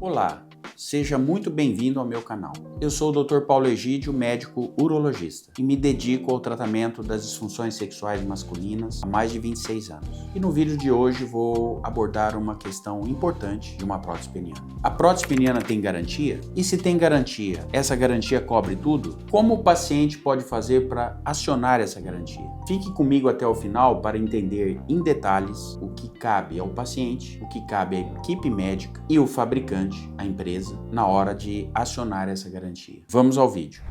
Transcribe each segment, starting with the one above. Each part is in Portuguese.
Olá, seja muito bem-vindo ao meu canal. Eu sou o Dr. Paulo Egídio, médico urologista, e me dedico ao tratamento das disfunções sexuais masculinas há mais de 26 anos. E no vídeo de hoje vou abordar uma questão importante de uma prótese peniana. A prótese peniana tem garantia? E se tem garantia, essa garantia cobre tudo? Como o paciente pode fazer para acionar essa garantia? Fique comigo até o final para entender em detalhes o que cabe ao paciente, o que cabe à equipe médica e o fabricante, a empresa, na hora de acionar essa garantia. Vamos ao vídeo.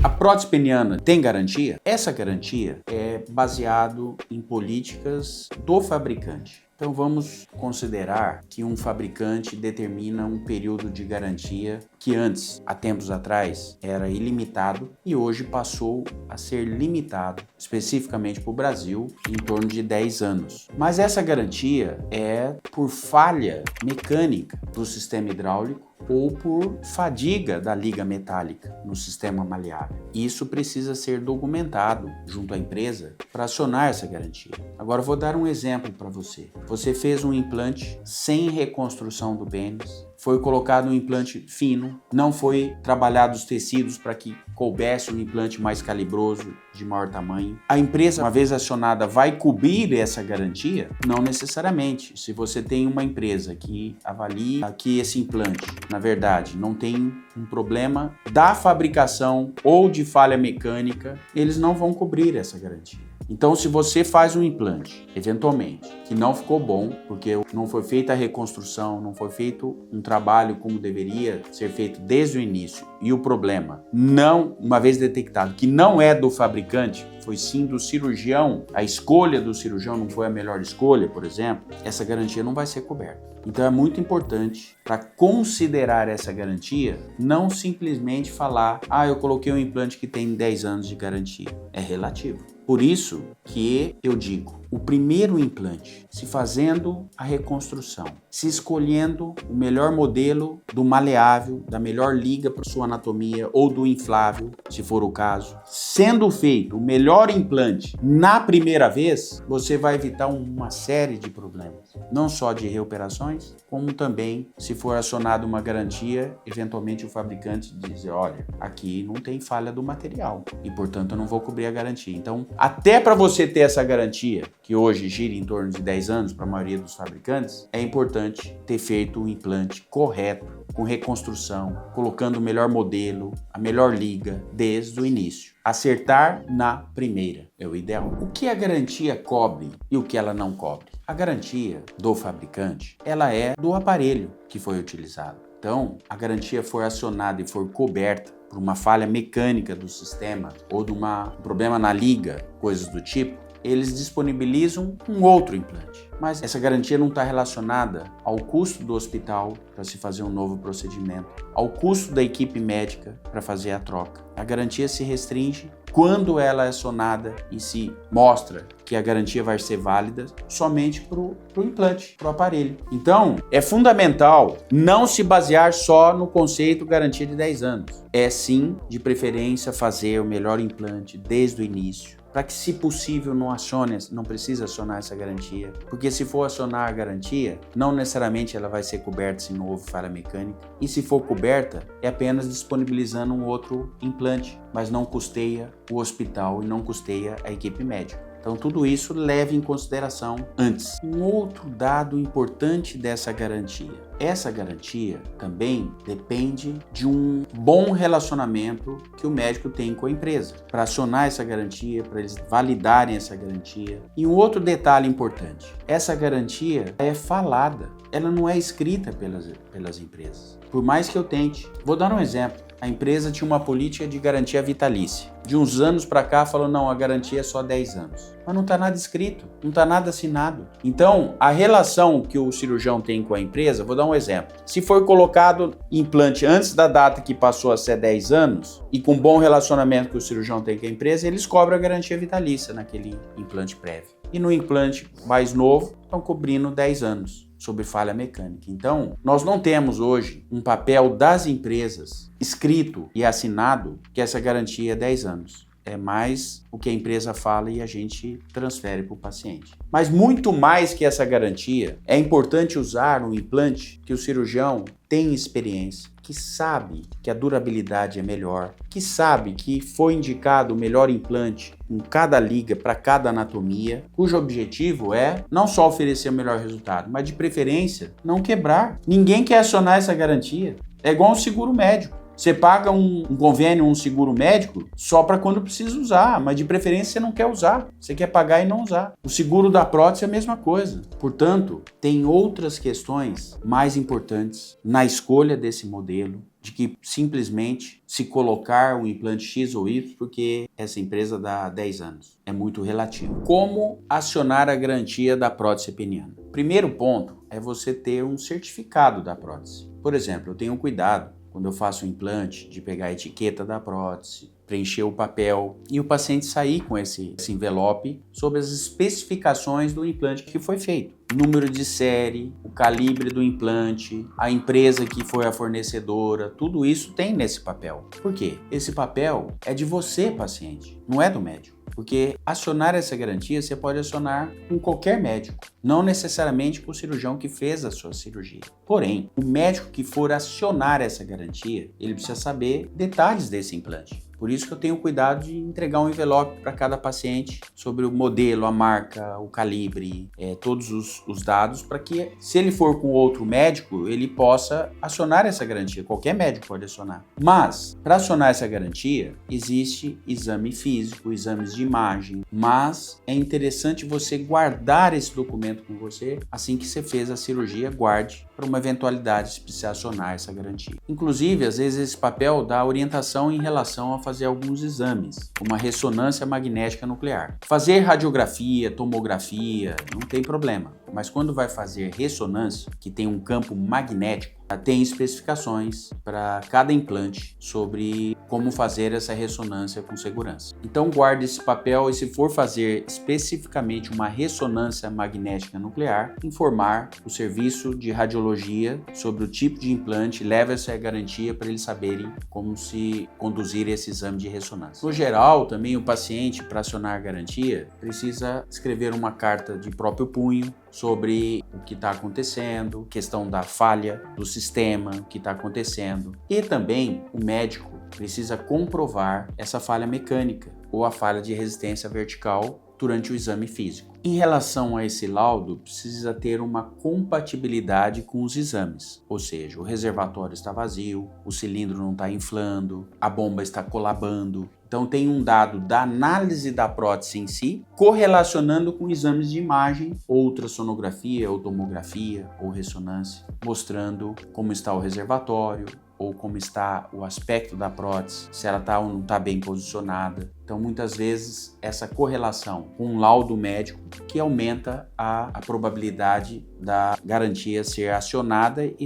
A prótese peniana tem garantia? Essa garantia é baseado em políticas do fabricante. Então vamos considerar que um fabricante determina um período de garantia que antes, há tempos atrás, era ilimitado e hoje passou a ser limitado, especificamente para o Brasil, em torno de 10 anos. Mas essa garantia é por falha mecânica do sistema hidráulico ou por fadiga da liga metálica no sistema maleável. Isso precisa ser documentado junto à empresa para acionar essa garantia. Agora eu vou dar um exemplo para você. Você fez um implante sem reconstrução do pênis, foi colocado um implante fino, não foi trabalhado os tecidos para que coubesse um implante mais calibroso, de maior tamanho. A empresa, uma vez acionada, vai cobrir essa garantia? Não necessariamente. Se você tem uma empresa que avalia que esse implante, na verdade, não tem um problema da fabricação ou de falha mecânica, eles não vão cobrir essa garantia. Então, se você faz um implante, eventualmente, que não ficou bom, porque não foi feita a reconstrução, não foi feito um trabalho como deveria ser feito desde o início, e o problema não, uma vez detectado, que não é do fabricante, foi sim do cirurgião, a escolha do cirurgião não foi a melhor escolha, por exemplo, essa garantia não vai ser coberta. Então é muito importante para considerar essa garantia, não simplesmente falar, eu coloquei um implante que tem 10 anos de garantia. É relativo. Por isso que eu digo, o primeiro implante, se fazendo a reconstrução, se escolhendo o melhor modelo do maleável, da melhor liga para sua anatomia ou do inflável, se for o caso, sendo feito o melhor implante na primeira vez, você vai evitar uma série de problemas, não só de reoperações, como também se for acionada uma garantia, eventualmente o fabricante diz, olha, aqui não tem falha do material e portanto eu não vou cobrir a garantia. Então, até para você ter essa garantia, que hoje gira em torno de 10 anos para a maioria dos fabricantes, é importante ter feito um implante correto, com reconstrução, colocando o melhor modelo, a melhor liga, desde o início. Acertar na primeira é o ideal. O que a garantia cobre e o que ela não cobre? A garantia do fabricante, ela é do aparelho que foi utilizado. Então, a garantia for acionada e for coberta por uma falha mecânica do sistema ou de um problema na liga, coisas do tipo, eles disponibilizam um outro implante. Mas essa garantia não está relacionada ao custo do hospital para se fazer um novo procedimento, ao custo da equipe médica para fazer a troca. A garantia se restringe quando ela é acionada e se mostra que a garantia vai ser válida somente para o implante, para o aparelho. Então, é fundamental não se basear só no conceito garantia de 10 anos. É sim, de preferência, fazer o melhor implante desde o início, para que, se possível, não precisa acionar essa garantia. Porque se for acionar a garantia, não necessariamente ela vai ser coberta se não houve falha mecânica. E se for coberta, é apenas disponibilizando um outro implante, mas não custeia o hospital e não custeia a equipe médica. Então, tudo isso leve em consideração antes. Um outro dado importante dessa garantia. Essa garantia também depende de um bom relacionamento que o médico tem com a empresa, para acionar essa garantia, para eles validarem essa garantia. E um outro detalhe importante, essa garantia é falada, ela não é escrita pelas empresas. Por mais que eu tente. Vou dar um exemplo. A empresa tinha uma política de garantia vitalícia. De uns anos para cá falou, não, a garantia é só 10 anos. Mas não está nada escrito, não está nada assinado. Então, a relação que o cirurgião tem com a empresa, vou dar um exemplo. Se for colocado implante antes da data que passou a ser 10 anos e com bom relacionamento que o cirurgião tem com a empresa, eles cobram a garantia vitalícia naquele implante prévio. E no implante mais novo, estão cobrindo 10 anos. sobre falha mecânica. Então, nós não temos hoje um papel das empresas escrito e assinado que essa garantia é 10 anos. É mais o que a empresa fala e a gente transfere para o paciente. Mas muito mais que essa garantia, é importante usar um implante que o cirurgião tem experiência, que sabe que a durabilidade é melhor, que sabe que foi indicado o melhor implante em cada liga para cada anatomia, cujo objetivo é não só oferecer o melhor resultado, mas de preferência não quebrar. Ninguém quer acionar essa garantia. É igual um seguro médico. Você paga um convênio, um seguro médico, só para quando precisa usar, mas de preferência você não quer usar, você quer pagar e não usar. O seguro da prótese é a mesma coisa. Portanto, tem outras questões mais importantes na escolha desse modelo, de que simplesmente se colocar um implante X ou Y porque essa empresa dá 10 anos. É muito relativo. Como acionar a garantia da prótese peniana? Primeiro ponto é você ter um certificado da prótese. Por exemplo, eu tenho cuidado quando eu faço o implante, de pegar a etiqueta da prótese, preencher o papel e o paciente sair com esse envelope sobre as especificações do implante que foi feito. Número de série, o calibre do implante, a empresa que foi a fornecedora, tudo isso tem nesse papel. Por quê? Esse papel é de você, paciente, não é do médico. Porque acionar essa garantia você pode acionar com qualquer médico, não necessariamente com o cirurgião que fez a sua cirurgia. Porém, o médico que for acionar essa garantia, ele precisa saber detalhes desse implante. Por isso que eu tenho cuidado de entregar um envelope para cada paciente sobre o modelo, a marca, o calibre, todos os dados, para que, se ele for com outro médico, ele possa acionar essa garantia. Qualquer médico pode acionar. Mas, para acionar essa garantia, existe exame físico, exames de imagem, mas é interessante você guardar esse documento com você. Assim que você fez a cirurgia, guarde para uma eventualidade se precisar acionar essa garantia. Inclusive, às vezes esse papel dá orientação em relação a fazer alguns exames, como a ressonância magnética nuclear. Fazer radiografia, tomografia, não tem problema. Mas quando vai fazer ressonância, que tem um campo magnético, tem especificações para cada implante sobre como fazer essa ressonância com segurança. Então guarde esse papel e, se for fazer especificamente uma ressonância magnética nuclear, informar o serviço de radiologia sobre o tipo de implante, leve essa garantia para eles saberem como se conduzir esse exame de ressonância. No geral, também o paciente, para acionar a garantia, precisa escrever uma carta de próprio punho sobre o que está acontecendo, questão da falha do sistema, o que está acontecendo. E também o médico precisa comprovar essa falha mecânica ou a falha de resistência vertical durante o exame físico. Em relação a esse laudo, precisa ter uma compatibilidade com os exames, ou seja, o reservatório está vazio, o cilindro não está inflando, a bomba está colabando. Então tem um dado da análise da prótese em si, correlacionando com exames de imagem, ou ultrassonografia, ou tomografia, ou ressonância, mostrando como está o reservatório, ou como está o aspecto da prótese, se ela está ou não está bem posicionada. Então, muitas vezes, essa correlação com um laudo médico que aumenta a probabilidade da garantia ser acionada e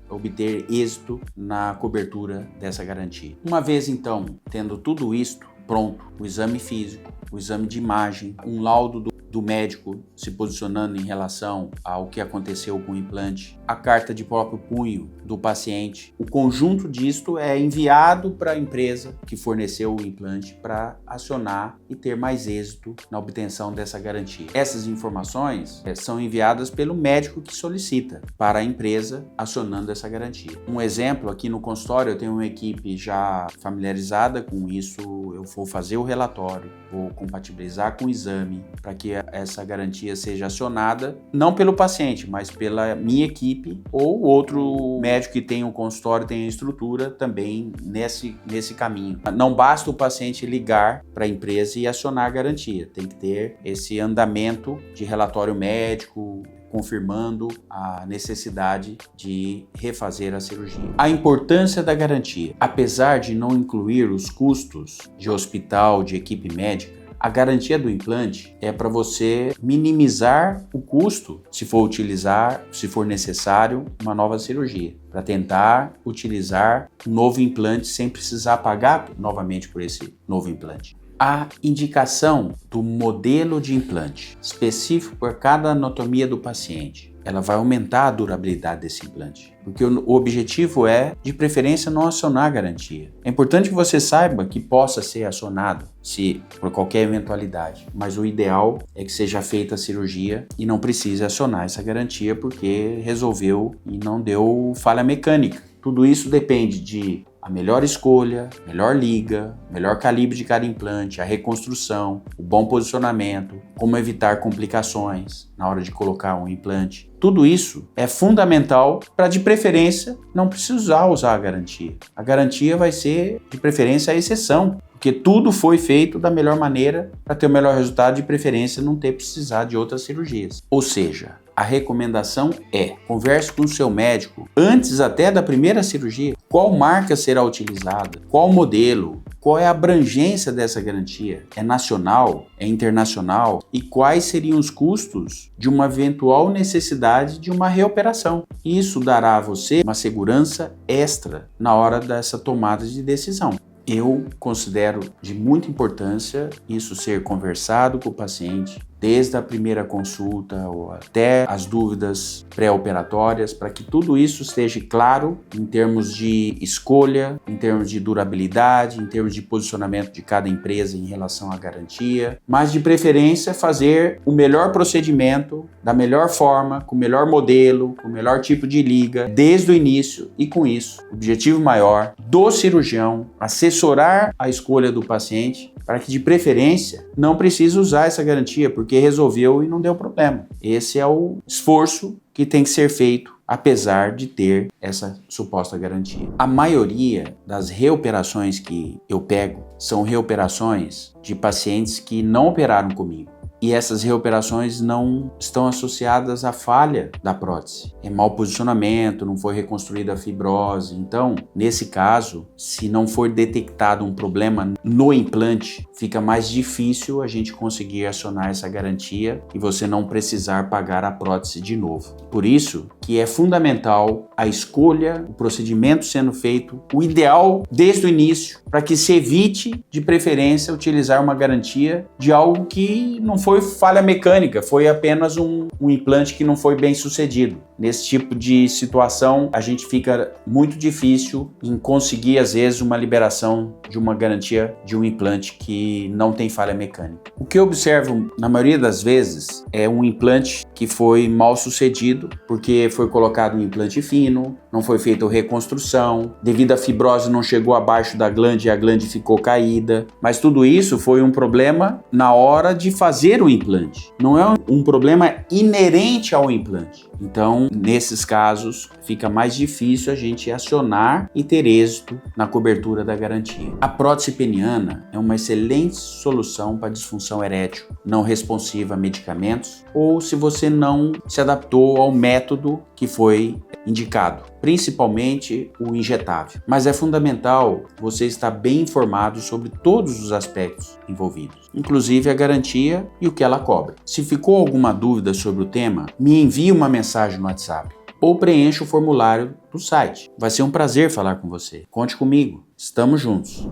obter êxito na cobertura dessa garantia. Uma vez, então, tendo tudo isto pronto, o exame físico, o exame de imagem, um laudo do médico se posicionando em relação ao que aconteceu com o implante, a carta de próprio punho do paciente. O conjunto disto é enviado para a empresa que forneceu o implante para acionar e ter mais êxito na obtenção dessa garantia. Essas informações são enviadas pelo médico que solicita para a empresa acionando essa garantia. Um exemplo, aqui no consultório eu tenho uma equipe já familiarizada com isso, eu vou fazer o relatório, vou compatibilizar com o exame para que essa garantia seja acionada, não pelo paciente, mas pela minha equipe ou outro médico que tem um consultório, tem a estrutura também nesse caminho. Não basta o paciente ligar para a empresa e acionar a garantia, tem que ter esse andamento de relatório médico, confirmando a necessidade de refazer a cirurgia. A importância da garantia. Apesar de não incluir os custos de hospital, de equipe médica, a garantia do implante é para você minimizar o custo se for necessário, uma nova cirurgia, para tentar utilizar um novo implante sem precisar pagar novamente por esse novo implante. A indicação do modelo de implante específico para cada anatomia do paciente ela vai aumentar a durabilidade desse implante. Porque o objetivo é, de preferência, não acionar a garantia. É importante que você saiba que possa ser acionado se por qualquer eventualidade, mas o ideal é que seja feita a cirurgia e não precise acionar essa garantia porque resolveu e não deu falha mecânica. Tudo isso depende de a melhor escolha, melhor liga, melhor calibre de cada implante, a reconstrução, o bom posicionamento, como evitar complicações na hora de colocar um implante. Tudo isso é fundamental para, de preferência, não precisar usar a garantia. A garantia vai ser, de preferência, a exceção, porque tudo foi feito da melhor maneira para ter o melhor resultado, de preferência não ter precisado de outras cirurgias. Ou seja, a recomendação é: converse com o seu médico antes até da primeira cirurgia. Qual marca será utilizada? Qual modelo? Qual é a abrangência dessa garantia? É nacional? É internacional? E quais seriam os custos de uma eventual necessidade de uma reoperação? Isso dará a você uma segurança extra na hora dessa tomada de decisão. Eu considero de muita importância isso ser conversado com o paciente, desde a primeira consulta ou até as dúvidas pré-operatórias, para que tudo isso esteja claro em termos de escolha, em termos de durabilidade, em termos de posicionamento de cada empresa em relação à garantia, mas de preferência fazer o melhor procedimento, da melhor forma, com o melhor modelo, com o melhor tipo de liga, desde o início, e com isso, o objetivo maior do cirurgião, assessorar a escolha do paciente, para que de preferência não precise usar essa garantia, porque resolveu e não deu problema. Esse é o esforço que tem que ser feito, apesar de ter essa suposta garantia. A maioria das reoperações que eu pego são reoperações de pacientes que não operaram comigo. E essas reoperações não estão associadas à falha da prótese. É mau posicionamento, não foi reconstruída a fibrose. Então, nesse caso, se não for detectado um problema no implante, fica mais difícil a gente conseguir acionar essa garantia e você não precisar pagar a prótese de novo. Por isso que é fundamental a escolha, o procedimento sendo feito, o ideal desde o início, para que se evite, de preferência, utilizar uma garantia de algo que não foi falha mecânica, foi apenas um implante que não foi bem sucedido. Nesse tipo de situação, a gente fica muito difícil em conseguir, às vezes, uma liberação de uma garantia de um implante que não tem falha mecânica. O que eu observo, na maioria das vezes, é um implante que foi mal sucedido, porque foi colocado um implante fino, não foi feita a reconstrução, devido à fibrose não chegou abaixo da glande e a glande ficou caída. Mas tudo isso foi um problema na hora de fazer o implante. Não é um problema inerente ao implante. Então, nesses casos, fica mais difícil a gente acionar e ter êxito na cobertura da garantia. A prótese peniana é uma excelente solução para disfunção erétil não responsiva a medicamentos ou se você não se adaptou ao método que foi indicado, principalmente o injetável. Mas é fundamental você estar bem informado sobre todos os aspectos envolvidos, inclusive a garantia e o que ela cobra. Se ficou alguma dúvida sobre o tema, me envie uma mensagem no WhatsApp ou preencha o formulário do site. Vai ser um prazer falar com você. Conte comigo. Estamos juntos.